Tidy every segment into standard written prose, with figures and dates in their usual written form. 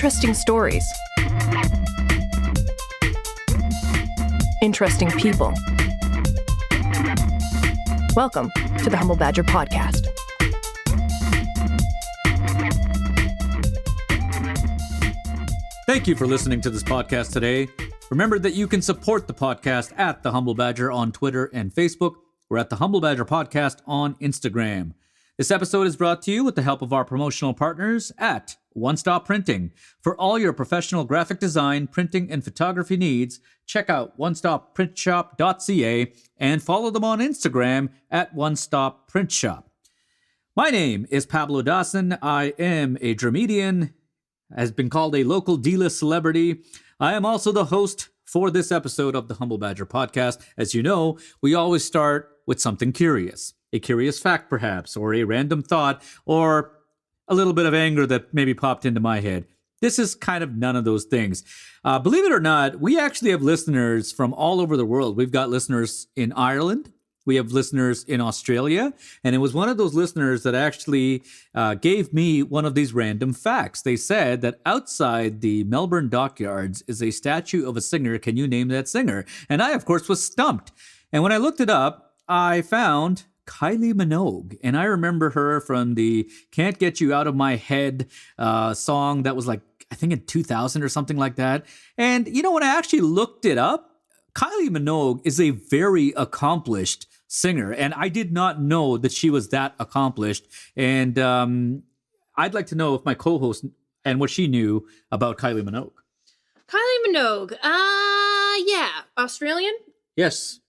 Interesting stories. Interesting people. Welcome to the Humble Badger Podcast. Thank you for listening to this podcast today. Remember that you can support the podcast at The Humble Badger on Twitter and Facebook. We're at The Humble Badger Podcast on Instagram. This episode is brought to you with the help of our promotional partners at One Stop Printing. For all your professional graphic design, printing, and photography needs, check out onestopprintshop.ca and follow them on Instagram at One Stop Print Shop. My name is Pablo Dawson. I am a dramedian, has been called a local D-list celebrity. I am also the host for this episode of the Humble Badger Podcast. As you know, we always start with something curious. A curious fact, perhaps, or a random thought, or a little bit of anger that maybe popped into my head. This is kind of none of those things. Believe it or not, we actually have listeners from all over the world. We've got listeners in Ireland. We have listeners in Australia. And it was one of those listeners that actually gave me one of these random facts. They said that outside the Melbourne dockyards is a statue of a singer. Can you name that singer? And I, of course, was stumped. And when I looked it up, I found Kylie Minogue. And I remember her from the Can't Get You Out of My Head song that was like, I think in 2000 or something like that. And, you know, when I actually looked it up, Kylie Minogue is a very accomplished singer. And I did not know that she was that accomplished. And I'd like to know if my co-host and what she knew about Kylie Minogue. Kylie Minogue. Yeah. Australian? Yes.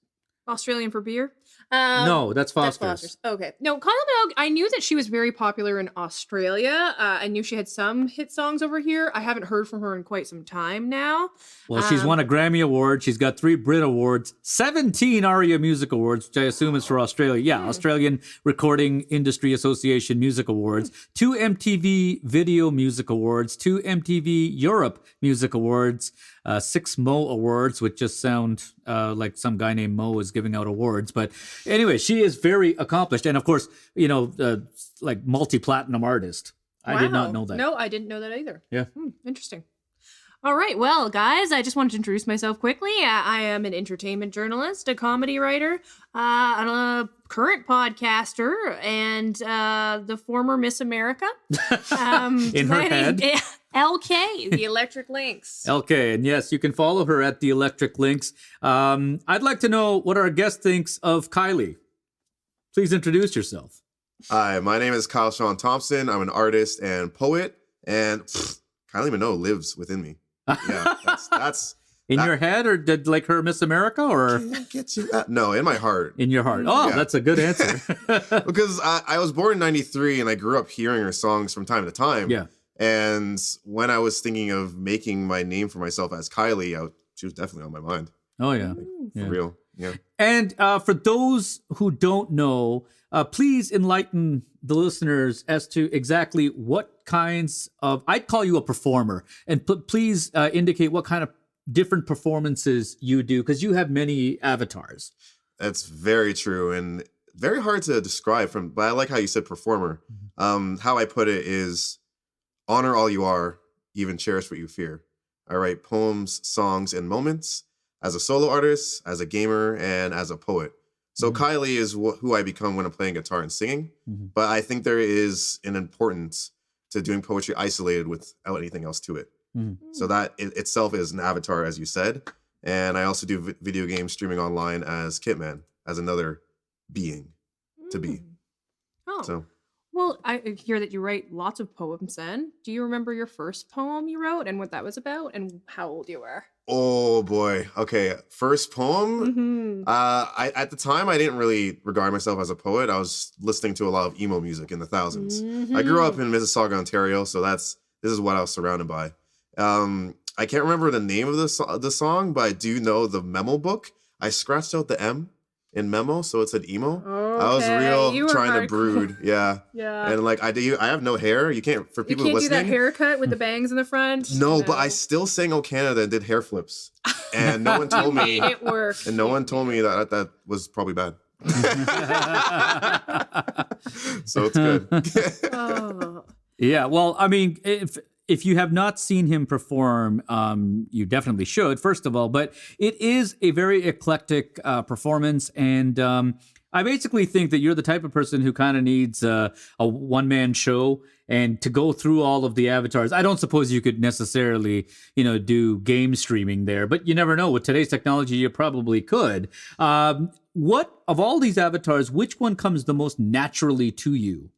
Australian for beer? No, that's Foster's. Okay. No, Kylie Minogue, I knew that she was very popular in Australia. I knew she had some hit songs over here. I haven't heard from her in quite some time now. Well, she's won a Grammy Award. She's got 3 Brit Awards, 17 ARIA Music Awards, which I assume is for Australia. Yeah, Australian Recording Industry Association Music Awards, 2 MTV Video Music Awards, 2 MTV Europe Music Awards, 6 Mo Awards, which just sound like some guy named Mo is giving out awards. But anyway, she is very accomplished. And of course, you know, like multi-platinum artist. I did not know that. No, I didn't know that either. Yeah. Interesting. All right. Well, guys, I just wanted to introduce myself quickly. I am an entertainment journalist, a comedy writer, a current podcaster, and the former Miss America. In her head. LK, the Electric Lynx. LK, and yes, you can follow her at the Electric Lynx. I'd like to know what our guest thinks of Kylie. Please introduce yourself. Hi, my name is Kyle Sean Thompson. I'm an artist and poet, and Kylie Minogue lives within me. Yeah, that's in your head, or did like her Miss America, or get you? No, in my heart. In your heart. Oh, yeah. That's a good answer. Because I was born in '93, and I grew up hearing her songs from time to time. Yeah. And when I was thinking of making my name for myself as Kylie, she was definitely on my mind. Oh yeah, for real. Yeah. And for those who don't know, please enlighten the listeners as to exactly what kinds of, I'd call you a performer, and please indicate what kind of different performances you do, because you have many avatars. That's very true and very hard to describe but I like how you said performer. How I put it is, honor all you are, even cherish what you fear. I write poems, songs, and moments as a solo artist, as a gamer, and as a poet. So Kylie is who I become when I'm playing guitar and singing. But I think there is an importance to doing poetry isolated without anything else to it. So that itself is an avatar, as you said. And I also do video game streaming online as Kitman, as another being to be. Oh. So. Well, I hear that you write lots of poems then. Do you remember your first poem you wrote and what that was about and how old you were? Oh, boy. Okay. First poem? At the time, I didn't really regard myself as a poet. I was listening to a lot of emo music in the thousands. I grew up in Mississauga, Ontario, so this is what I was surrounded by. I can't remember the name of the song, but I do know the memo book. I scratched out the M in memo, so it said emo. Okay. I was real trying to brood. Yeah. Yeah. And like I have no hair. You can't, for people listening. You can't do that haircut with the bangs in the front. No, but I still sang "O Canada" and did hair flips. And no one told me. It worked. And no one told me that was probably bad. So it's good. Yeah, well, I mean, if if you have not seen him perform, you definitely should, first of all. But it is a very eclectic performance. And I basically think that you're the type of person who kind of needs a one-man show. And to go through all of the avatars, I don't suppose you could necessarily, do game streaming there. But you never know. With today's technology, you probably could. What, of all these avatars, which one comes the most naturally to you?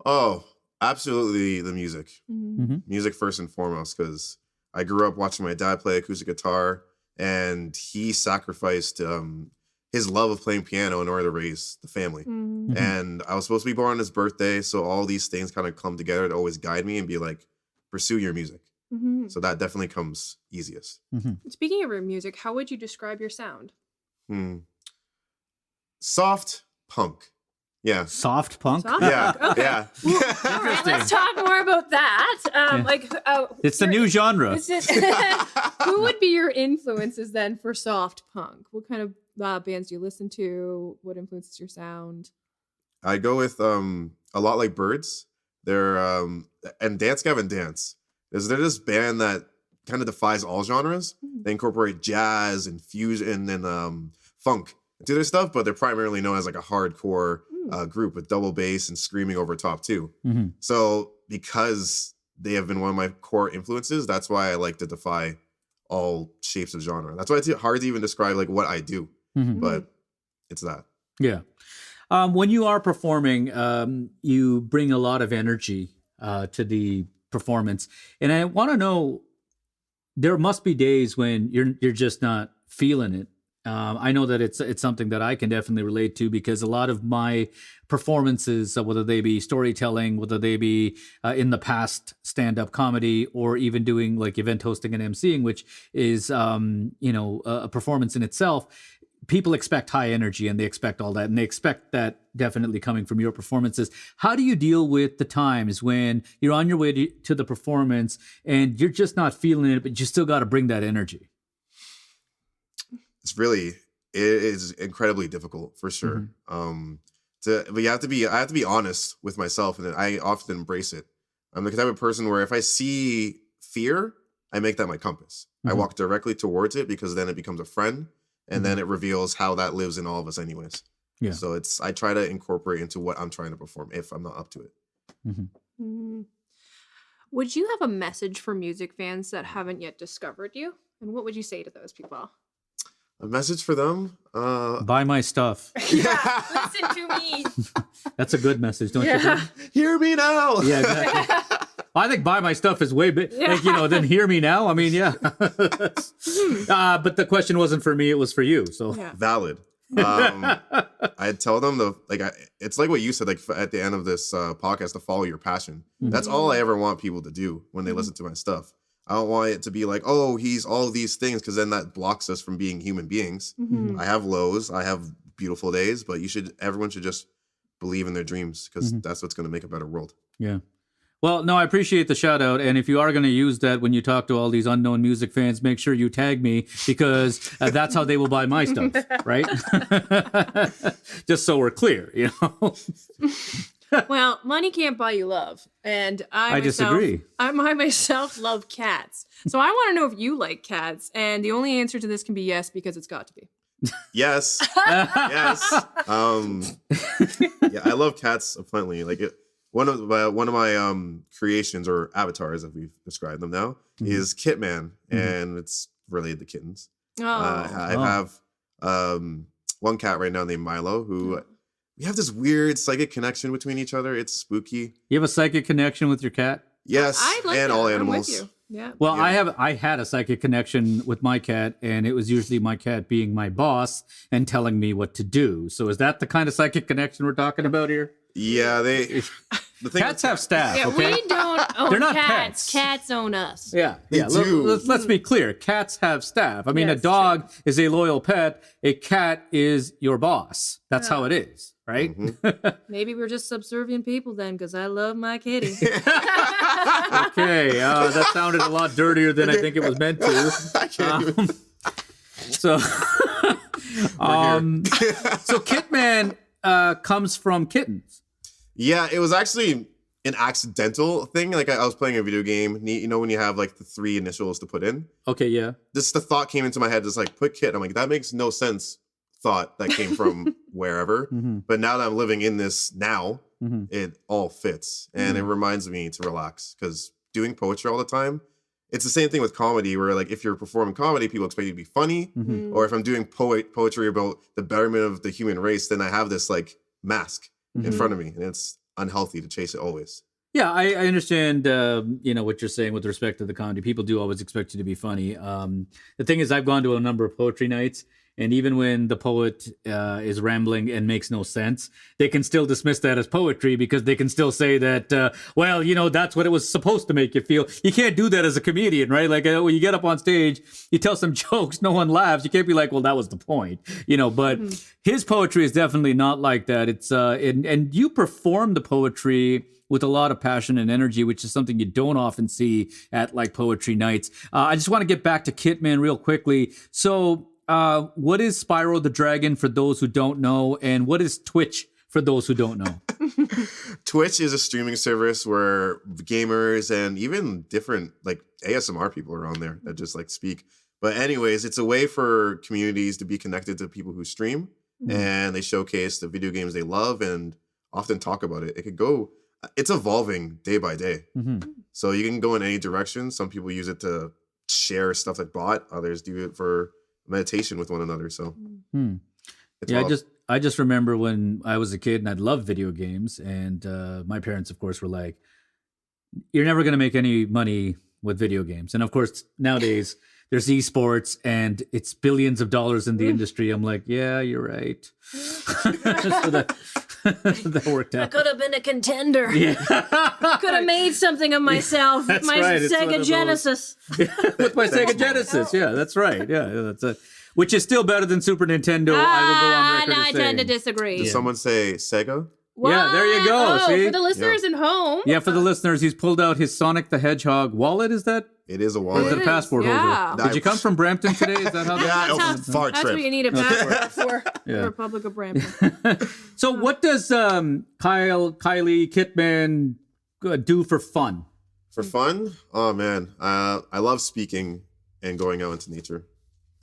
Oh, absolutely the music. Mm-hmm. Music first and foremost, because I grew up watching my dad play acoustic guitar, and he sacrificed his love of playing piano in order to raise the family. Mm-hmm. And I was supposed to be born on his birthday, so all these things kind of come together to always guide me and be like, pursue your music. Mm-hmm. So that definitely comes easiest. Mm-hmm. Speaking of your music, how would you describe your sound? Soft punk. Yeah. Soft punk? Soft Yeah. punk? Okay. Yeah. All right, let's talk more about that. It's the new genre. Who would be your influences then for soft punk? What kind of bands do you listen to? What influences your sound? I go with a lot like Birds. They're and Dance Gavin Dance. They're this band that kind of defies all genres. They incorporate jazz and fusion and funk into their stuff, but they're primarily known as like a hardcore group with double bass and screaming over top too. Mm-hmm. So because they have been one of my core influences, that's why I like to defy all shapes of genre. That's why it's hard to even describe like what I do, Mm-hmm. but it's that. Yeah. When you are performing, you bring a lot of energy to the performance. And I want to know, there must be days when you're just not feeling it. I know that it's something that I can definitely relate to, because a lot of my performances, whether they be storytelling, whether they be in the past stand-up comedy, or even doing like event hosting and emceeing, which is a performance in itself, people expect high energy and they expect all that, and they expect that definitely coming from your performances. How do you deal with the times when you're on your way to the performance and you're just not feeling it, but you still got to bring that energy? It is incredibly difficult for sure. But I have to be honest with myself, and I often embrace it. I'm the type of person where if I see fear, I make that my compass. I walk directly towards it, because then it becomes a friend, and then it reveals how that lives in all of us anyways. Yeah. So I try to incorporate into what I'm trying to perform if I'm not up to it. Mm-hmm. Would you have a message for music fans that haven't yet discovered you? And what would you say to those people? A message for them? Buy my stuff. Yeah, listen to me. That's a good message, don't you think? Hear me now. Yeah, exactly. I think buy my stuff is way big. Then hear me now. I mean, yeah. But the question wasn't for me; it was for you. So valid. I tell them it's like what you said, like at the end of this podcast, to follow your passion. That's all I ever want people to do when they listen to my stuff. I don't want it to be like, oh, he's all of these things, because then that blocks us from being human beings. I have lows, I have beautiful days, but everyone should just believe in their dreams, because that's what's going to make a better world. Yeah. Well, no, I appreciate the shout out. And if you are going to use that when you talk to all these unknown music fans, make sure you tag me, because that's how they will buy my stuff, right? Just so we're clear, Well, money can't buy you love. And I disagree. I myself love cats. So I want to know if you like cats. And the only answer to this can be yes, because it's got to be. Yes. Yes. Yeah, I love cats plenty. Like one of my creations, or avatars, as we've described them now, is Kitman, and it's related to kittens. I have one cat right now named Milo, who we have this weird psychic connection between each other. It's spooky. You have a psychic connection with your cat? Yes, and all I'm animals. with you. Yeah. Well, I had a psychic connection with my cat, and it was usually my cat being my boss and telling me what to do. So is that the kind of psychic connection we're talking about here? Yeah, cats have staff. Yeah, okay? we don't own They're not cats. pets. Cats own us. Yeah, They do. Let's be clear. Cats have staff. I mean, Yes, a dog is a loyal pet. A cat is your boss. That's how it is, right? Maybe we're just subservient people then, because I love my kitty. Okay, that sounded a lot dirtier than I think it was meant to. So Kitman comes from kittens. Yeah, it was actually an accidental thing. Like I was playing a video game, you know, when you have like the 3 initials to put in. Okay, yeah. The thought came into my head, just like put Kit. I'm like, that makes no sense. Thought that came from wherever. But now that I'm living in this now, it all fits. And it reminds me to relax, because doing poetry all the time, it's the same thing with comedy, where like if you're performing comedy, people expect you to be funny. Or if I'm doing poetry about the betterment of the human race, then I have this like mask in front of me, and it's unhealthy to chase it always. Yeah, I understand, you know, what you're saying with respect to the comedy. People do always expect you to be funny. The thing is, I've gone to a number of poetry nights, and even when the poet is rambling and makes no sense, they can still dismiss that as poetry, because they can still say that, well, you know, that's what it was supposed to make you feel. You can't do that as a comedian, right? Like when you get up on stage, you tell some jokes, no one laughs. You can't be like, well, that was the point, you know. But his poetry is definitely not like that. It's and you perform the poetry with a lot of passion and energy, which is something you don't often see at like poetry nights. I just want to get back to Kitman real quickly. So what is Spyro the Dragon for those who don't know, and what is Twitch for those who don't know? Twitch is a streaming service where gamers and even different like ASMR people are on there that just like speak. But anyways, it's a way for communities to be connected to people who stream, and they showcase the video games they love and often talk about it. It's evolving day by day. So you can go in any direction. Some people use it to share stuff like bot. Others do it for meditation with one another. So yeah, I just remember when I was a kid and I'd love video games, and my parents, of course, were like, "You're never going to make any money with video games." And of course, nowadays there's esports and it's billions of dollars in the industry. I'm like, yeah, you're right. So that worked out. I could have been a contender. Yeah. Could have made something of myself. That's my right. Sega Genesis. With my Sega Genesis. Yeah, that's right. Yeah, that's it. Which is still better than Super Nintendo. I will go on record I to tend to say. disagree. Did someone say Sega? Yeah, there you go. Oh, See? for the listeners at home. Yeah, for the listeners, he's pulled out his Sonic the Hedgehog wallet. Is that? It is a Or is wallet. it a passport yeah. holder? Did you come from Brampton today? Is that how that Far That's trip. what you need a passport for. Yeah. The Republic of Brampton. So what does Kylie Kitman do for fun? For fun? Oh man, I love speaking and going out into nature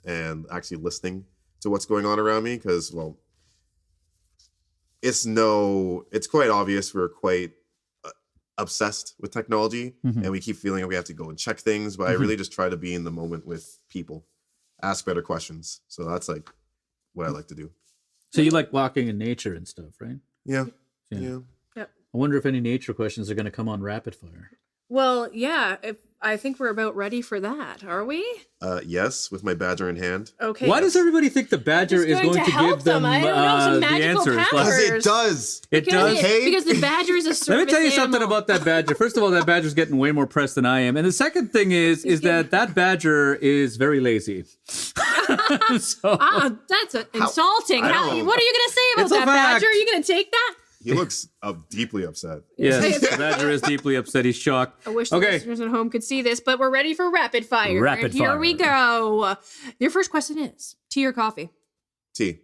and actually listening to what's going on around me, because well, it's quite obvious we're quite obsessed with technology, and we keep feeling like we have to go and check things, but I really just try to be in the moment with people, ask better questions. So that's like what I like to do. So you like walking in nature and stuff, right? Yeah. Yep. I wonder if any nature questions are going to come on rapid fire. Well, yeah. I think we're about ready for that. Are we? Yes, with my badger in hand. Okay. Why does everybody think the badger Just is going to help give them I don't know, some the magical answers? powers. Because it does. It does. Okay. Because the badger is a service Let me tell you something animal. about that badger. First of all, that badger's getting way more press than I am. And the second thing is that badger is very lazy. So, That's insulting. I don't- What are you going to say about It's a that fact. badger? Are you going to take that? He looks deeply upset. yes, the badger is deeply upset. He's shocked. I wish the Okay. listeners at home could see this, but we're ready for rapid fire. Rapid And here fire. we go. Your first question is tea or coffee? Tea.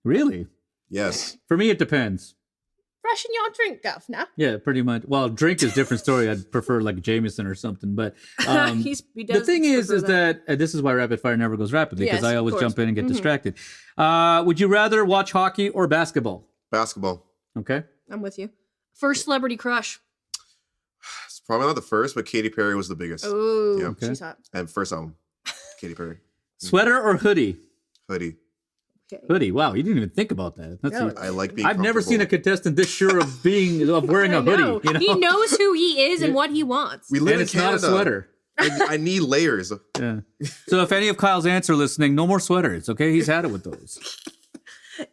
Really? Yes. For me, it depends. Russian your drink, governor. Yeah, pretty much. Well, drink is a different story. I'd prefer like Jameson or something. But He the does thing is prefer that this is why rapid fire never goes rapid, because Yes, I of always course. jump in and get distracted. Would you rather watch hockey or basketball? Basketball. Okay. I'm with you. First celebrity crush. It's probably not the first, but Katy Perry was the biggest. Oh, Yeah. Okay. she's hot. And first album, Katy Perry. Sweater or hoodie? Hoodie. Okay. Hoodie. Wow, you didn't even think about that. That's No. I like being I've never seen a comfortable. contestant this sure of wearing a I know. hoodie. You know? He knows who he is and what he wants. We live And in it's Canada. not a sweater. I need layers. Yeah. So if any of Kyle's aunts are listening, no more sweaters. Okay, he's had it with those.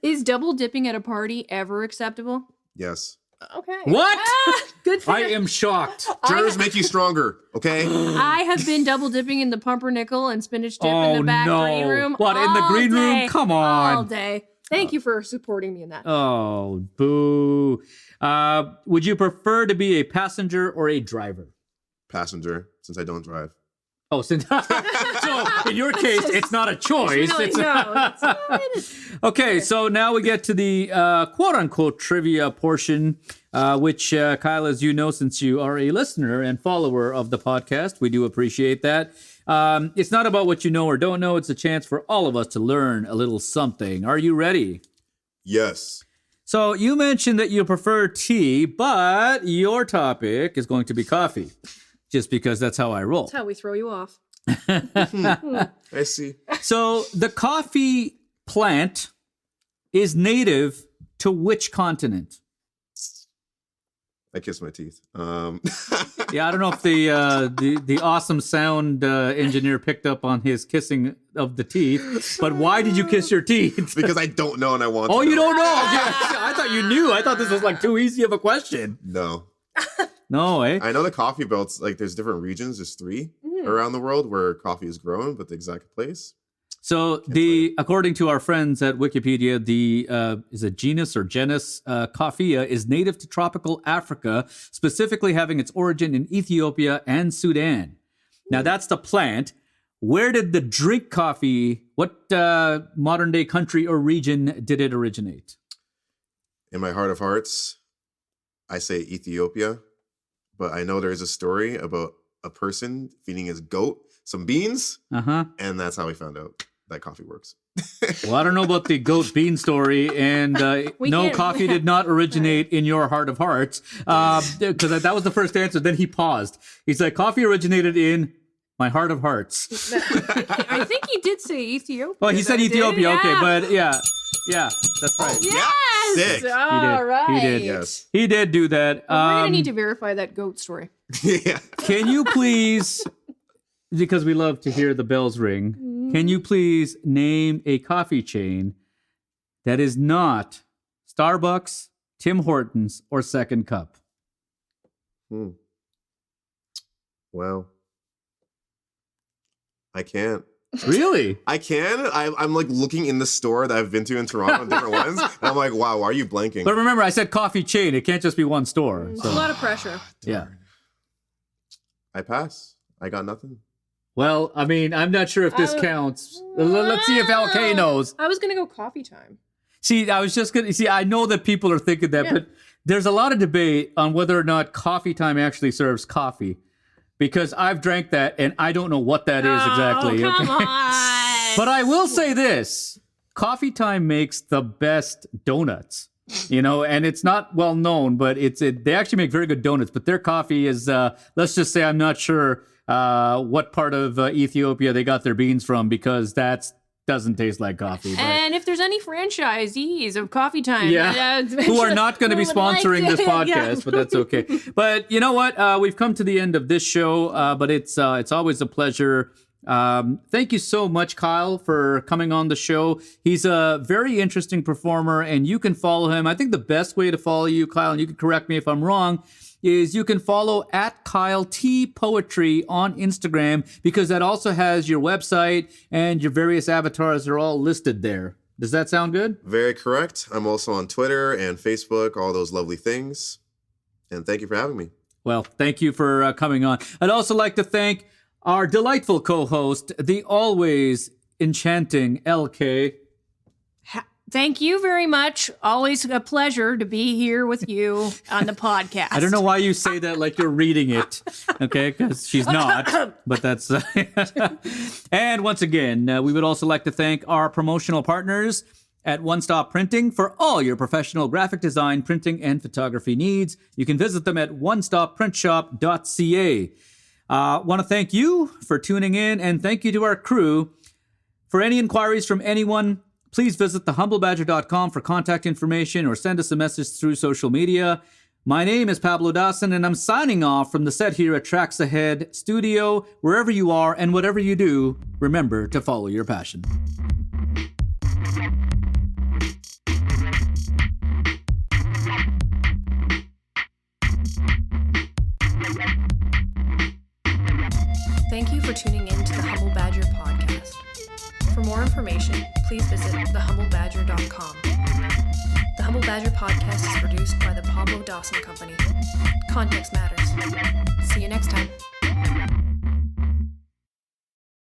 Is double dipping at a party ever acceptable? Yes. Okay. What? Good for I you. am shocked. Germs make you stronger, okay? I have been double dipping in the pumpernickel and spinach dip in Oh, the back no. green room. What, in the all green room? day. Come on. All day. Thank you for supporting me in that. Oh, boo. Would you prefer to be a passenger or a driver? Passenger, since I don't drive. Oh, so in your case, it's not a choice. Really, no. Okay, so now we get to the quote-unquote trivia portion, which, Kyle, as you know, since you are a listener and follower of the podcast, we do appreciate that. It's not about what you know or don't know. It's a chance for all of us to learn a little something. Are you ready? Yes. So you mentioned that you prefer tea, but your topic is going to be coffee, just because that's how I roll. That's how we throw you off. I see. So the coffee plant is native to which continent? I kiss my teeth. Yeah, I don't know if the awesome sound engineer picked up on his kissing of the teeth, but why did you kiss your teeth? Because I don't know and I want to Oh, know. you don't know? Yeah, I thought you knew. I thought this was like too easy of a question. No. No, eh? I know the coffee belts, like there's different regions, there's 3 around the world where coffee is grown, but the exact place. So according to our friends at Wikipedia, the is it genus or genus Coffea is native to tropical Africa, specifically having its origin in Ethiopia and Sudan. Now that's the plant. Where did the drink coffee? What modern day country or region did it originate? In my heart of hearts, I say Ethiopia, but I know there's a story about a person feeding his goat some beans, and that's how we found out that coffee works. Well, I don't know about the goat bean story, and no, coffee did not originate in your heart of hearts, because that was the first answer. Then he paused. He's like, coffee originated in my heart of hearts. I think he did say Ethiopia. Oh, he said Ethiopia. Okay, but yeah, that's right. Yes! Sick. All right. He did. Yes. He did do that. We're going to need to verify that goat story. Yeah. Can you please, because we love to hear the bells ring, can you please name a coffee chain that is not Starbucks, Tim Hortons, or Second Cup? Wow. I can't. Really? I can. I'm like looking in the store that I've been to in Toronto, different ones. And I'm like, wow, why are you blanking? But remember, I said coffee chain. It can't just be one store. There's So, a lot of pressure. yeah. I pass. I got nothing. Well, I mean, I'm not sure if this counts. Let's see if LK knows. I was going to go coffee time. See, I was just going to see, I know that people are thinking that, but there's a lot of debate on whether or not coffee time actually serves coffee. Because I've drank that and I don't know what that is exactly. Oh, come okay? on. But I will say this, Coffee Time makes the best donuts, and it's not well known, but they actually make very good donuts, but their coffee is, let's just say I'm not sure what part of Ethiopia they got their beans from, because that doesn't taste like coffee. But. And if there's any franchisees of Coffee Time who are not going to be sponsoring this podcast, but that's okay. But you know what? We've come to the end of this show, but it's always a pleasure. Thank you so much, Kyle, for coming on the show. He's a very interesting performer, and you can follow him. I think the best way to follow you, Kyle, and you can correct me if I'm wrong, is you can follow at Kyle T Poetry on Instagram, because that also has your website and your various avatars are all listed there. Does that sound good? Very correct. I'm also on Twitter and Facebook, all those lovely things. And thank you for having me. Well, thank you for coming on. I'd also like to thank our delightful co-host, the always enchanting LK. Thank you very much. Always a pleasure to be here with you on the podcast. I don't know why you say that like you're reading it, okay? Because she's not, but that's... And once again, we would also like to thank our promotional partners at One Stop Printing for all your professional graphic design, printing, and photography needs. You can visit them at onestopprintshop.ca. Want to thank you for tuning in, and thank you to our crew. For any inquiries from anyone, please visit thehumblebadger.com for contact information or send us a message through social media. My name is Pablo Dawson, and I'm signing off from the set here at Trax Ahead Studio. Wherever you are and whatever you do, remember to follow your passion. Thank you for tuning in to the Humble Badger podcast. For more information, please visit thehumblebadger.com. The Humble Badger podcast is produced by the Pablo Dawson Company. Context matters. See you next time.